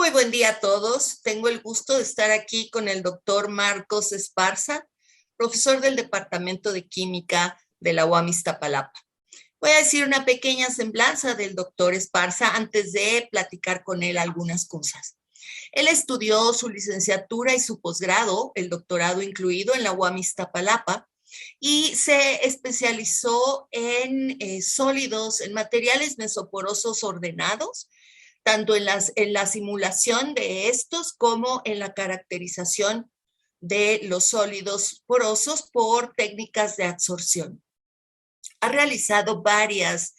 Muy buen día a todos. Tengo el gusto de estar aquí con el doctor Marcos Esparza, profesor del Departamento de Química de la UAM Iztapalapa. Voy a decir una pequeña semblanza del doctor Esparza antes de platicar con él algunas cosas. Él estudió su licenciatura y su posgrado, el doctorado incluido, en la UAM Iztapalapa, y se especializó en sólidos, en materiales mesoporosos ordenados, tanto en la simulación de estos como en la caracterización de los sólidos porosos por técnicas de absorción. Ha realizado varias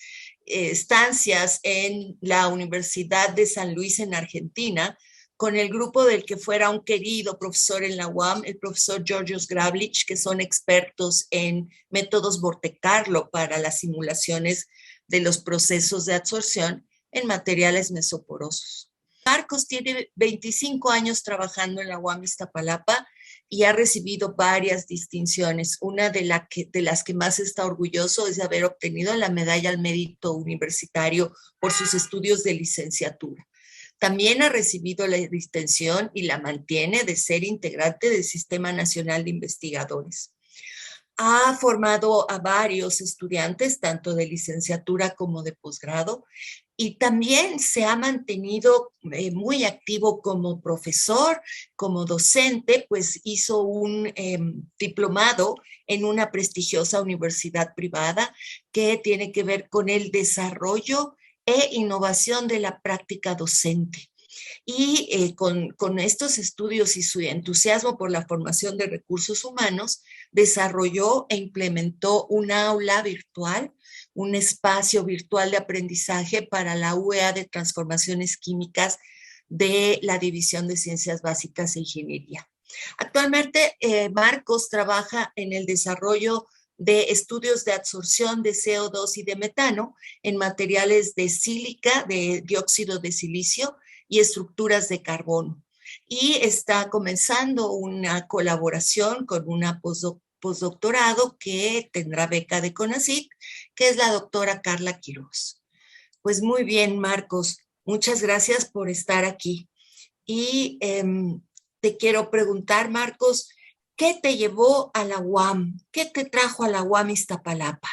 estancias en la Universidad de San Luis en Argentina, con el grupo del que fuera un querido profesor en la UAM, el profesor Georgios Gravlich, que son expertos en métodos Monte Carlo para las simulaciones de los procesos de absorción en materiales mesoporosos. Marcos tiene 25 años trabajando en la UAM Iztapalapa y ha recibido varias distinciones. Una de las que más está orgulloso es de haber obtenido la medalla al mérito universitario por sus estudios de licenciatura. También ha recibido la distinción y la mantiene de ser integrante del Sistema Nacional de Investigadores. Ha formado a varios estudiantes, tanto de licenciatura como de posgrado, y también se ha mantenido muy activo como profesor, como docente, pues hizo un diplomado en una prestigiosa universidad privada que tiene que ver con el desarrollo e innovación de la práctica docente. Y con estos estudios y su entusiasmo por la formación de recursos humanos, desarrolló e implementó un aula virtual, un espacio virtual de aprendizaje para la UEA de Transformaciones Químicas de la División de Ciencias Básicas e Ingeniería. Actualmente, Marcos trabaja en el desarrollo de estudios de absorción de CO2 y de metano en materiales de sílica, de dióxido de silicio y estructuras de carbono. Y está comenzando una colaboración con una postdoctorado que tendrá beca de CONACYT, que es la doctora Carla Quiroz. Pues muy bien, Marcos, muchas gracias por estar aquí. Y te quiero preguntar, Marcos, ¿qué te llevó a la UAM? ¿Qué te trajo a la UAM Iztapalapa?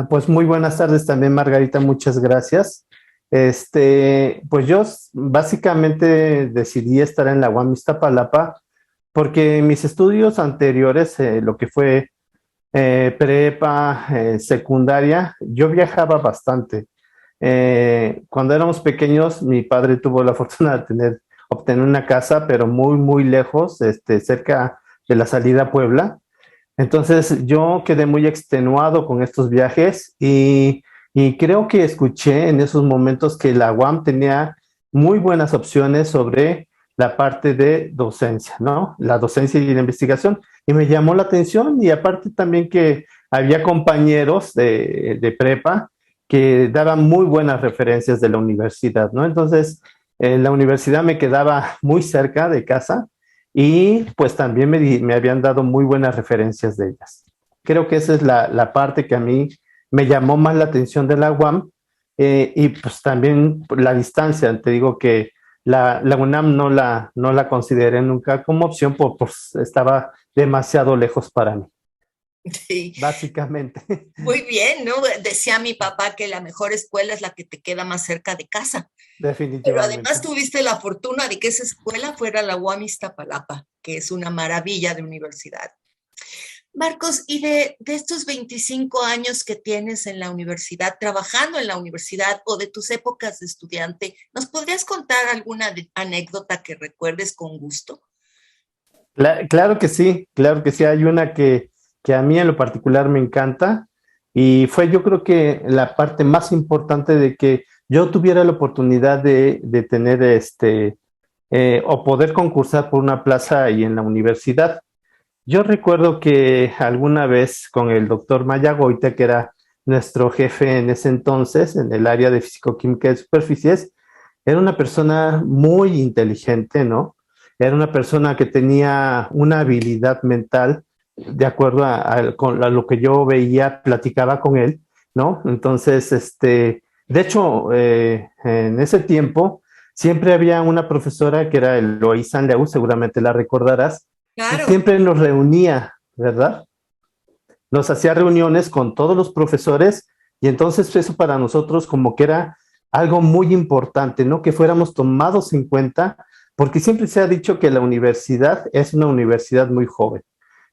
Pues muy buenas tardes también, Margarita, muchas gracias. Pues yo básicamente decidí estar en la UAM Iztapalapa porque mis estudios anteriores, lo que fue prepa, secundaria, yo viajaba bastante. Cuando éramos pequeños, mi padre tuvo la fortuna de obtener una casa, pero muy, muy lejos, cerca de la salida a Puebla. Entonces yo quedé muy extenuado con estos viajes y creo que escuché en esos momentos que la UAM tenía muy buenas opciones sobre la parte de docencia, ¿no? La docencia y la investigación. Y me llamó la atención y aparte también que había compañeros de prepa que daban muy buenas referencias de la universidad, ¿no? Entonces, la universidad me quedaba muy cerca de casa y pues también me habían dado muy buenas referencias de ellas. Creo que esa es la parte que a mí me llamó más la atención de la UAM y pues también la distancia. Te digo que la UNAM no la consideré nunca como opción, pues estaba demasiado lejos para mí, Sí. básicamente. Muy bien, ¿no? Decía mi papá que la mejor escuela es la que te queda más cerca de casa. Pero además Definitivamente. tuviste la fortuna de que esa escuela fuera la UAM Iztapalapa, que es una maravilla de universidad. Marcos, y de estos 25 años que tienes en la universidad, trabajando en la universidad o de tus épocas de estudiante, ¿nos podrías contar alguna anécdota que recuerdes con gusto? Claro que sí, claro que sí. Hay una que a mí en lo particular me encanta y fue yo creo que la parte más importante de que yo tuviera la oportunidad de tener o poder concursar por una plaza ahí en la universidad. Yo recuerdo que alguna vez con el doctor Mayagoita, que era nuestro jefe en ese entonces en el área de fisicoquímica de superficies, era una persona muy inteligente, ¿no? Era una persona que tenía una habilidad mental, de acuerdo a lo que yo veía, platicaba con él, ¿no? Entonces, de hecho, en ese tiempo siempre había una profesora que era Eloísa Leú, seguramente la recordarás, y Claro. siempre nos reunía, ¿verdad? Nos hacía reuniones con todos los profesores y entonces eso para nosotros como que era algo muy importante, ¿no? Que fuéramos tomados en cuenta, porque siempre se ha dicho que la universidad es una universidad muy joven.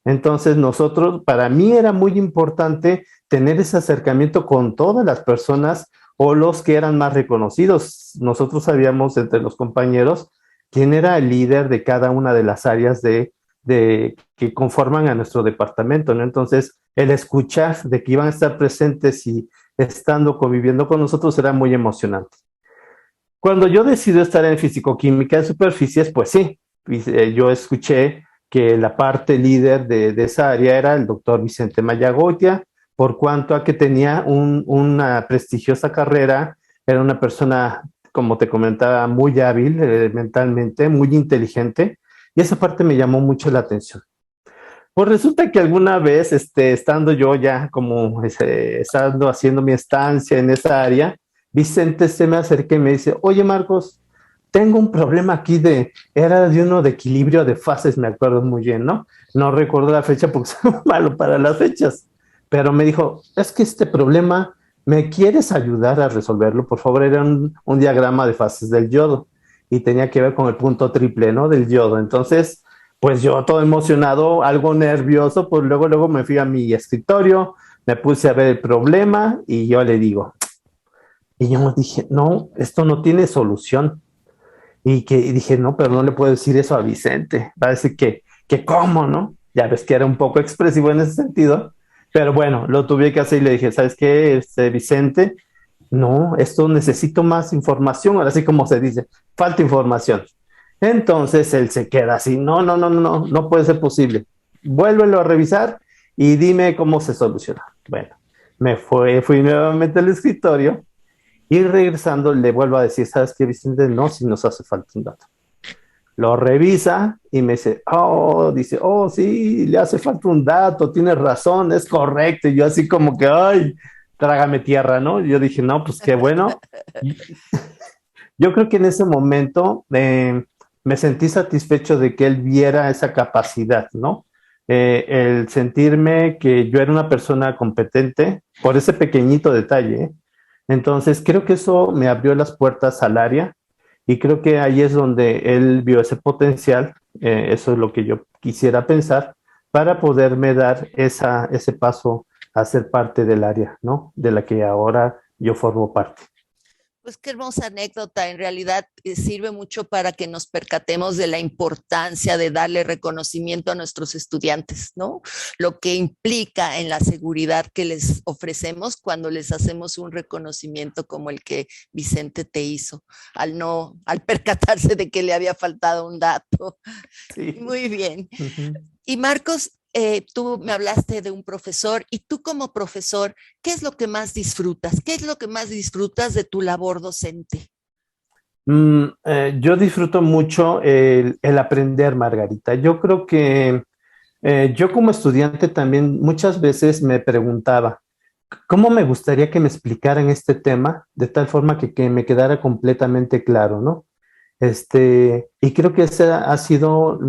Entonces nosotros, para mí era muy importante tener ese acercamiento con todas las personas o los que eran más reconocidos. Nosotros sabíamos entre los compañeros quién era el líder de cada una de las áreas de que conforman a nuestro departamento, ¿no? Entonces, el escuchar de que iban a estar presentes y estando conviviendo con nosotros era muy emocionante. Cuando yo decidí estar en fisicoquímica de superficies, pues sí, yo escuché que la parte líder de esa área era el doctor Vicente Mayagoitia, por cuanto a que tenía una prestigiosa carrera, era una persona, como te comentaba, muy hábil mentalmente, muy inteligente, y esa parte me llamó mucho la atención. Pues resulta que alguna vez, estando yo ya como estando haciendo mi estancia en esa área, Vicente se me acerca y me dice, oye Marcos, tengo un problema aquí era de uno de equilibrio de fases, me acuerdo muy bien, ¿no? No recuerdo la fecha porque soy malo para las fechas, pero me dijo, es que este problema, ¿me quieres ayudar a resolverlo? Por favor, era un diagrama de fases del yodo y tenía que ver con el punto triple, ¿no? Del yodo. Entonces, pues yo todo emocionado, algo nervioso, pues luego me fui a mi escritorio, me puse a ver el problema y yo le digo, y yo dije, no, esto no tiene solución. Y dije, no, pero no le puedo decir eso a Vicente. Va a decir que cómo, ¿no? Ya ves que era un poco expresivo en ese sentido. Pero bueno, lo tuve que hacer y le dije, ¿sabes qué, Vicente? No, esto necesito más información. Ahora sí como se dice, falta información. Entonces él se queda así, no puede ser posible. Vuélvelo a revisar y dime cómo se soluciona. Bueno, fui nuevamente al escritorio y regresando le vuelvo a decir, ¿sabes qué, Vicente? No, si nos hace falta un dato. Lo revisa y me dice, oh, sí, le hace falta un dato, tienes razón, es correcto. Y yo así como que, ay, trágame tierra, ¿no? Yo dije, no, pues qué bueno. Yo creo que en ese momento me sentí satisfecho de que él viera esa capacidad, ¿no? El sentirme que yo era una persona competente por ese pequeñito detalle. Entonces, creo que eso me abrió las puertas al área y creo que ahí es donde él vio ese potencial, eso es lo que yo quisiera pensar, para poderme dar ese paso a ser parte del área, ¿no? De la que ahora yo formo parte. Pues qué hermosa anécdota, en realidad sirve mucho para que nos percatemos de la importancia de darle reconocimiento a nuestros estudiantes, ¿no? Lo que implica en la seguridad que les ofrecemos cuando les hacemos un reconocimiento como el que Vicente te hizo, al percatarse de que le había faltado un dato. Sí. Muy bien. Uh-huh. Y Marcos, tú me hablaste de un profesor y tú como profesor, ¿qué es lo que más disfrutas? ¿Qué es lo que más disfrutas de tu labor docente? Yo disfruto mucho el aprender, Margarita. Yo creo que yo como estudiante también muchas veces me preguntaba, ¿cómo me gustaría que me explicaran este tema de tal forma que me quedara completamente claro, ¿no? Y creo que esa ha sido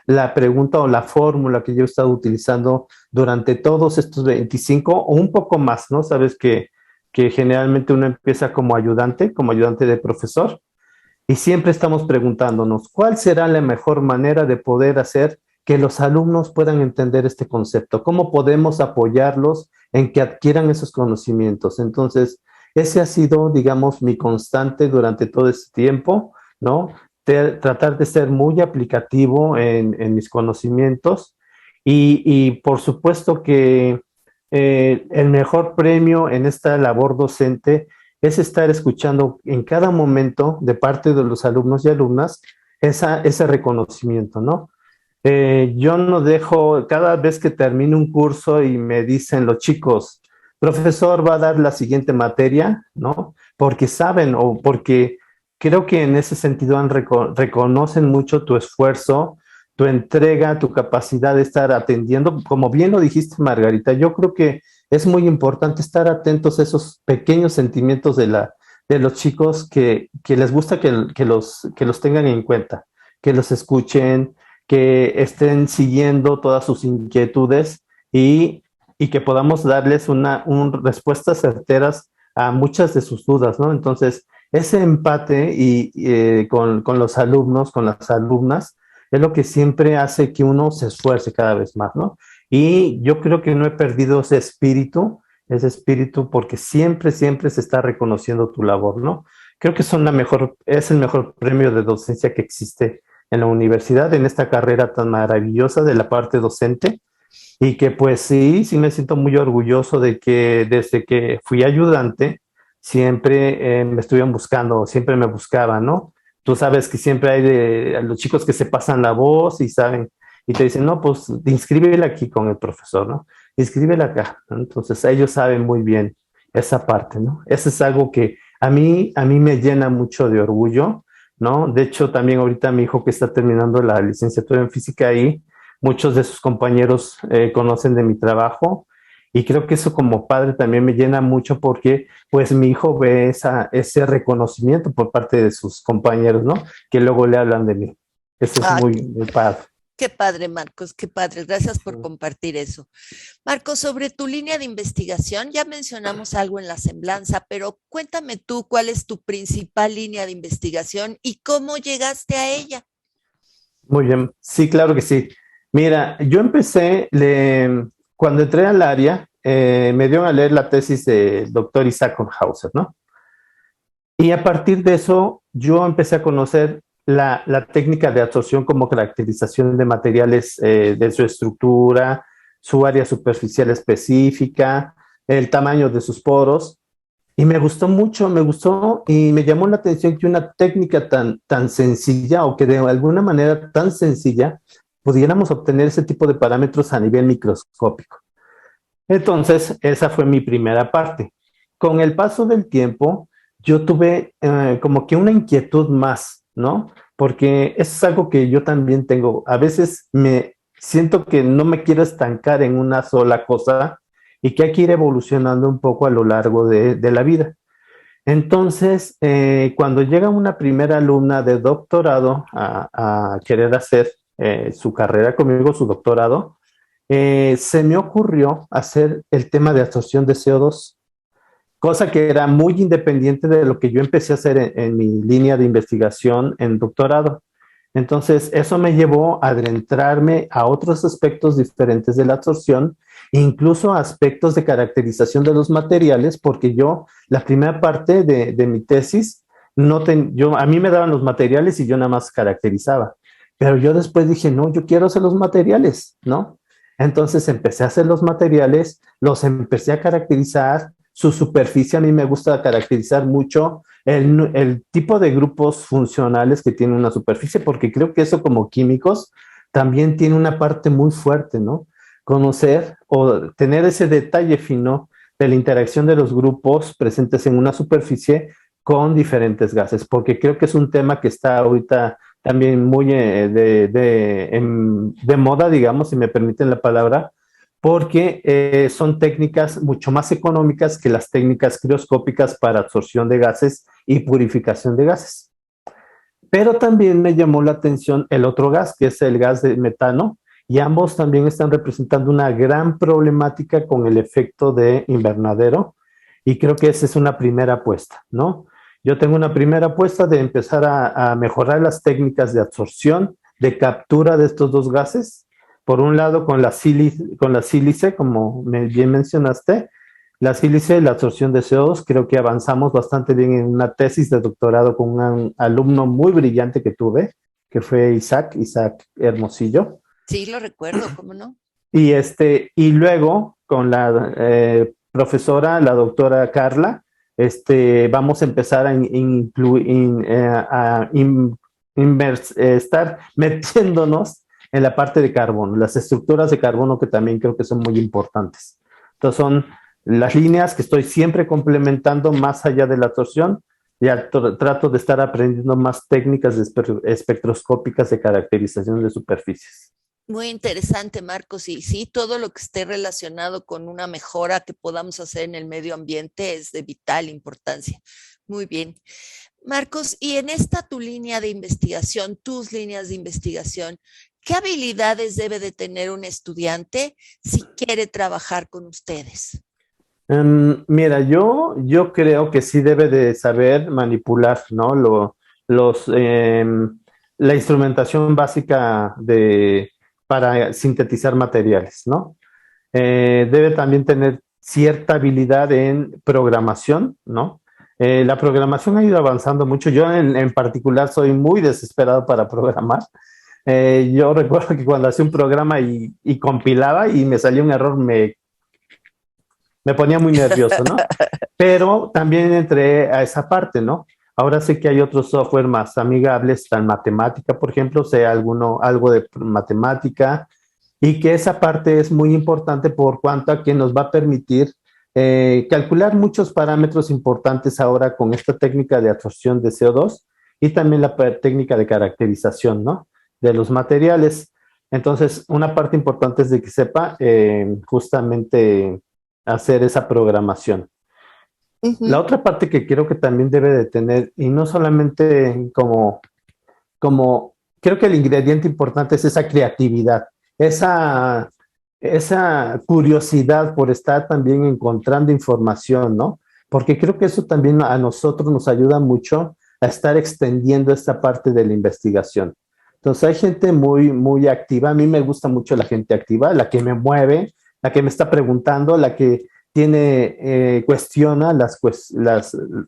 la pregunta o la fórmula que yo he estado utilizando durante todos estos 25 o un poco más, ¿no? Sabes que generalmente uno empieza como ayudante de profesor, y siempre estamos preguntándonos, ¿cuál será la mejor manera de poder hacer que los alumnos puedan entender este concepto? ¿Cómo podemos apoyarlos en que adquieran esos conocimientos? Entonces, ese ha sido, digamos, mi constante durante todo este tiempo, ¿no? Tratar de ser muy aplicativo en mis conocimientos y por supuesto que el mejor premio en esta labor docente es estar escuchando en cada momento de parte de los alumnos y alumnas ese reconocimiento, ¿no? Yo no dejo, cada vez que termino un curso y me dicen los chicos, profesor, va a dar la siguiente materia, ¿no? Porque saben o porque creo que en ese sentido reconocen mucho tu esfuerzo, tu entrega, tu capacidad de estar atendiendo. Como bien lo dijiste, Margarita, yo creo que es muy importante estar atentos a esos pequeños sentimientos de los chicos que les gusta que los tengan en cuenta, que los escuchen, que estén siguiendo todas sus inquietudes y que podamos darles respuestas certeras a muchas de sus dudas, ¿no? Entonces, ese empate con los alumnos, con las alumnas, es lo que siempre hace que uno se esfuerce cada vez más, ¿no? Y yo creo que no he perdido ese espíritu porque siempre, siempre se está reconociendo tu labor, ¿no? Creo que es el mejor premio de docencia que existe en la universidad, en esta carrera tan maravillosa de la parte docente, y que pues sí, sí me siento muy orgulloso de que desde que fui ayudante, siempre me estuvieron buscando, siempre me buscaban, ¿no? Tú sabes que siempre hay de los chicos que se pasan la voz y saben, y te dicen, no, pues inscríbela aquí con el profesor, ¿no? Inscríbela acá, ¿no? Entonces ellos saben muy bien esa parte, ¿no? Eso es algo que a mí me llena mucho de orgullo, ¿no? De hecho, también ahorita mi hijo que está terminando la licenciatura en física ahí, muchos de sus compañeros conocen de mi trabajo y creo que eso como padre también me llena mucho porque pues mi hijo ve ese reconocimiento por parte de sus compañeros, ¿no? Que luego le hablan de mí. Eso es Ah, muy, muy padre. qué padre, Marcos, qué padre. Gracias por compartir eso. Marcos, sobre tu línea de investigación, ya mencionamos algo en la semblanza, pero cuéntame tú cuál es tu principal línea de investigación y cómo llegaste a ella. Muy bien, sí, claro que sí. Mira, yo cuando entré al área, me dieron a leer la tesis del doctor Isaac Horkhauser, ¿no? Y a partir de eso, yo empecé a conocer la técnica de absorción como caracterización de materiales, de su estructura, su área superficial específica, el tamaño de sus poros. Y me gustó mucho, me gustó y me llamó la atención que una técnica tan sencilla o que de alguna manera tan sencilla pudiéramos obtener ese tipo de parámetros a nivel microscópico. Entonces, esa fue mi primera parte. Con el paso del tiempo, yo tuve como que una inquietud más, ¿no? Porque eso es algo que yo también tengo. A veces me siento que no me quiero estancar en una sola cosa y que hay que ir evolucionando un poco a lo largo de la vida. Entonces, cuando llega una primera alumna de doctorado a querer hacer su carrera conmigo, su doctorado, se me ocurrió hacer el tema de absorción de CO2, cosa que era muy independiente de lo que yo empecé a hacer en mi línea de investigación en doctorado. Entonces, eso me llevó a adentrarme a otros aspectos diferentes de la absorción, incluso aspectos de caracterización de los materiales, porque yo, la primera parte de mi tesis, a mí me daban los materiales y yo nada más caracterizaba. Pero yo después dije, no, yo quiero hacer los materiales, ¿no? Entonces empecé a hacer los materiales, los empecé a caracterizar, su superficie a mí me gusta caracterizar mucho el tipo de grupos funcionales que tiene una superficie, porque creo que eso como químicos también tiene una parte muy fuerte, ¿no? Conocer o tener ese detalle fino de la interacción de los grupos presentes en una superficie con diferentes gases, porque creo que es un tema que está ahorita también muy de moda, digamos, si me permiten la palabra, porque son técnicas mucho más económicas que las técnicas crioscópicas para absorción de gases y purificación de gases. Pero también me llamó la atención el otro gas, que es el gas de metano, y ambos también están representando una gran problemática con el efecto de invernadero, y creo que esa es una primera apuesta, ¿no? Yo tengo una primera apuesta de empezar a mejorar las técnicas de absorción, de captura de estos dos gases, por un lado con la sílice, como bien mencionaste, la sílice y la absorción de CO2, creo que avanzamos bastante bien en una tesis de doctorado con un alumno muy brillante que tuve, que fue Isaac Hermosillo. Sí, lo recuerdo, ¿cómo no? Y luego con la profesora, la doctora Carla, vamos a empezar estar metiéndonos en la parte de carbono, las estructuras de carbono que también creo que son muy importantes. Entonces son las líneas que estoy siempre complementando más allá de la absorción. Ya trato de estar aprendiendo más técnicas espectroscópicas de caracterización de superficies. Muy interesante, Marcos. Y sí, todo lo que esté relacionado con una mejora que podamos hacer en el medio ambiente es de vital importancia. Muy bien. Marcos, y en esta tu línea de investigación, tus líneas de investigación, ¿qué habilidades debe de tener un estudiante si quiere trabajar con ustedes? Mira, yo creo que sí debe de saber manipular, ¿no? Los, la instrumentación básica para sintetizar materiales, ¿no? Debe también tener cierta habilidad en programación, ¿no? La programación ha ido avanzando mucho. Yo en particular soy muy desesperado para programar. Yo recuerdo que cuando hacía un programa y compilaba y me salía un error, me ponía muy nervioso, ¿no? Pero también entré a esa parte, ¿no? Ahora sé que hay otros software más amigables, está en matemática, por ejemplo, sé algo de matemática, y que esa parte es muy importante por cuanto a que nos va a permitir calcular muchos parámetros importantes ahora con esta técnica de absorción de CO2 y también la técnica de caracterización, ¿no? De los materiales. Entonces, una parte importante es de que sepa justamente hacer esa programación. La Ujú. otra parte que creo que también debe de tener, y no solamente como creo que el ingrediente importante es esa creatividad, esa, esa curiosidad por estar también encontrando información, ¿no? Porque creo que eso también a nosotros nos ayuda mucho a estar extendiendo esta parte de la investigación. Entonces hay gente muy activa. A mí me gusta mucho la gente activa, la que me mueve, la que me está preguntando, la que cuestiona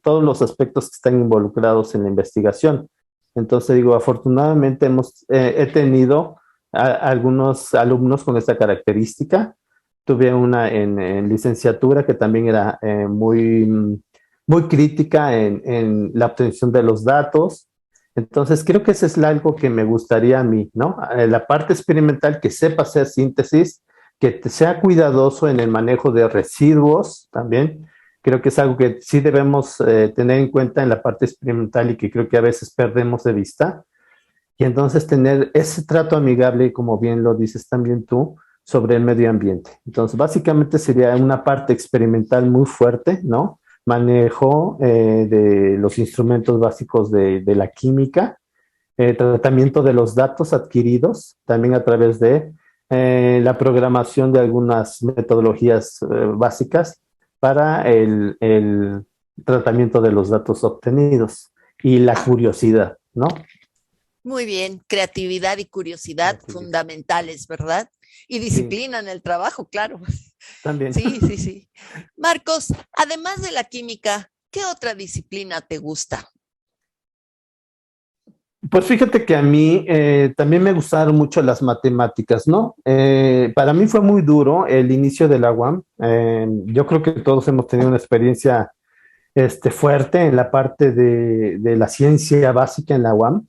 todos los aspectos que están involucrados en la investigación. Entonces digo, afortunadamente he tenido algunos alumnos con esta característica. Tuve una en licenciatura que también era muy crítica en la obtención de los datos. Entonces creo que eso es algo que me gustaría a mí, ¿no? La parte experimental, que sepa hacer síntesis, que sea cuidadoso en el manejo de residuos también. Creo que es algo que sí debemos tener en cuenta en la parte experimental y que creo que a veces perdemos de vista. Y entonces tener ese trato amigable, como bien lo dices también tú, sobre el medio ambiente. Entonces, básicamente sería una parte experimental muy fuerte, ¿no? Manejo de los instrumentos básicos de la química, tratamiento de los datos adquiridos, también a través de la programación de algunas metodologías básicas para el tratamiento de los datos obtenidos y la curiosidad, ¿no? Muy bien, creatividad y curiosidad Creatividad. fundamentales, ¿verdad? Y Sí, disciplina en el trabajo, claro. también. Sí, sí, sí. Marcos, además de la química, ¿qué otra disciplina te gusta? Pues fíjate que a mí también me gustaron mucho las matemáticas, ¿no? Para mí fue muy duro el inicio de la UAM. Yo creo que todos hemos tenido una experiencia fuerte en la parte de la ciencia básica en la UAM.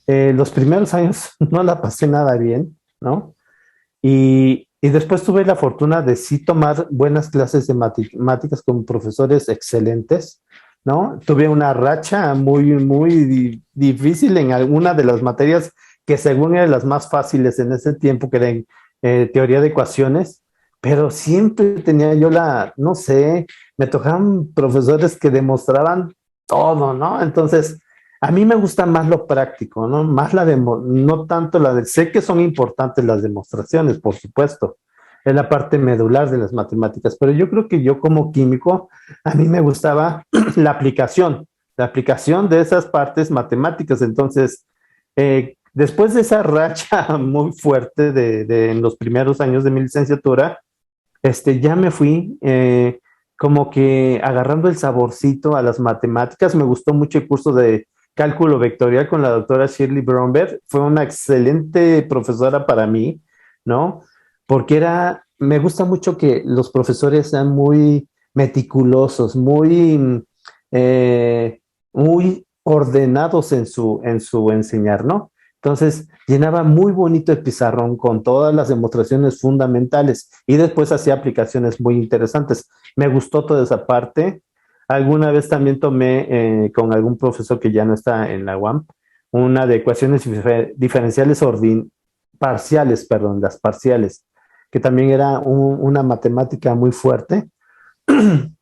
Los primeros años no la pasé nada bien, ¿no? Y después tuve la fortuna de sí tomar buenas clases de matemáticas con profesores excelentes, ¿no? Tuve una racha muy difícil en alguna de las materias que según eran las más fáciles en ese tiempo, que eran teoría de ecuaciones, pero siempre tenía yo no sé, me tocaban profesores que demostraban todo, ¿no? Entonces, a mí me gusta más lo práctico, ¿no? No tanto sé que son importantes las demostraciones, por supuesto, es la parte medular de las matemáticas, pero yo creo que yo como químico, a mí me gustaba la aplicación de esas partes matemáticas. Entonces, después de esa racha muy fuerte en los primeros años de mi licenciatura, ya me fui como que agarrando el saborcito a las matemáticas. Me gustó mucho el curso de cálculo vectorial con la doctora Shirley Bromberg. Fue una excelente profesora para mí, ¿no? Porque me gusta mucho que los profesores sean muy meticulosos, eh, muy ordenados en su enseñar, ¿no? Entonces, llenaba muy bonito el pizarrón con todas las demostraciones fundamentales y después hacía aplicaciones muy interesantes. Me gustó toda esa parte. Alguna vez también tomé con algún profesor que ya no está en la UAM una de ecuaciones diferenciales parciales, perdón, las parciales, que también era una matemática muy fuerte.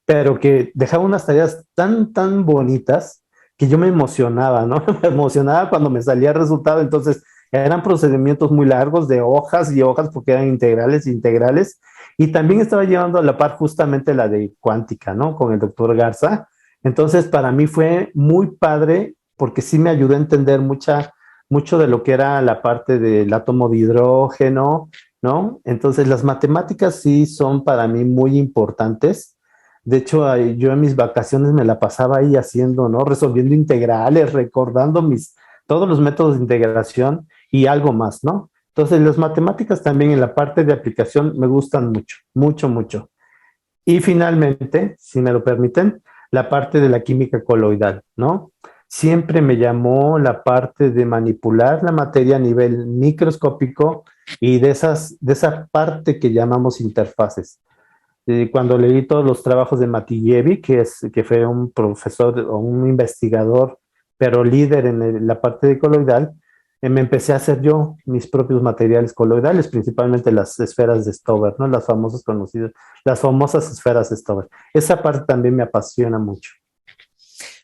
pero que dejaba unas tareas tan bonitas que yo me emocionaba, ¿no? Me emocionaba cuando me salía el resultado. Entonces eran procedimientos muy largos de hojas y hojas porque eran integrales e integrales. Y también estaba llevando a la par justamente la de cuántica, ¿no? Con el doctor Garza. Entonces para mí fue muy padre porque sí me ayudó a entender mucho de lo que era la parte del átomo de hidrógeno, ¿no? Entonces las matemáticas sí son para mí muy importantes. De hecho, yo en mis vacaciones me la pasaba ahí haciendo, ¿no? Resolviendo integrales, recordando todos los métodos de integración y algo más, ¿no? Entonces, las matemáticas también en la parte de aplicación me gustan mucho. Y finalmente, si me lo permiten, la parte de la química coloidal, ¿no? Siempre me llamó la parte de manipular la materia a nivel microscópico y de esa parte que llamamos interfaces. Cuando leí todos los trabajos de Matijevi, que fue un profesor o un investigador, pero líder en la parte de coloidal, me empecé a hacer yo mis propios materiales coloidales, principalmente las esferas de Stover, ¿no? Las famosas conocidas, las famosas esferas de Stover. Esa parte también me apasiona mucho.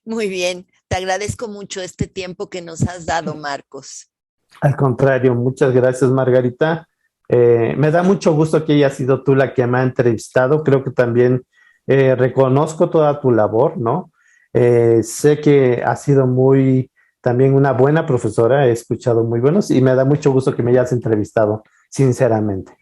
Muy bien, te agradezco mucho este tiempo que nos has dado, Marcos. Al contrario, muchas gracias, Margarita. Me da mucho gusto que hayas sido tú la que me ha entrevistado. Creo que también reconozco toda tu labor, ¿no? Sé que has sido también una buena profesora, he escuchado muy buenos y me da mucho gusto que me hayas entrevistado, sinceramente.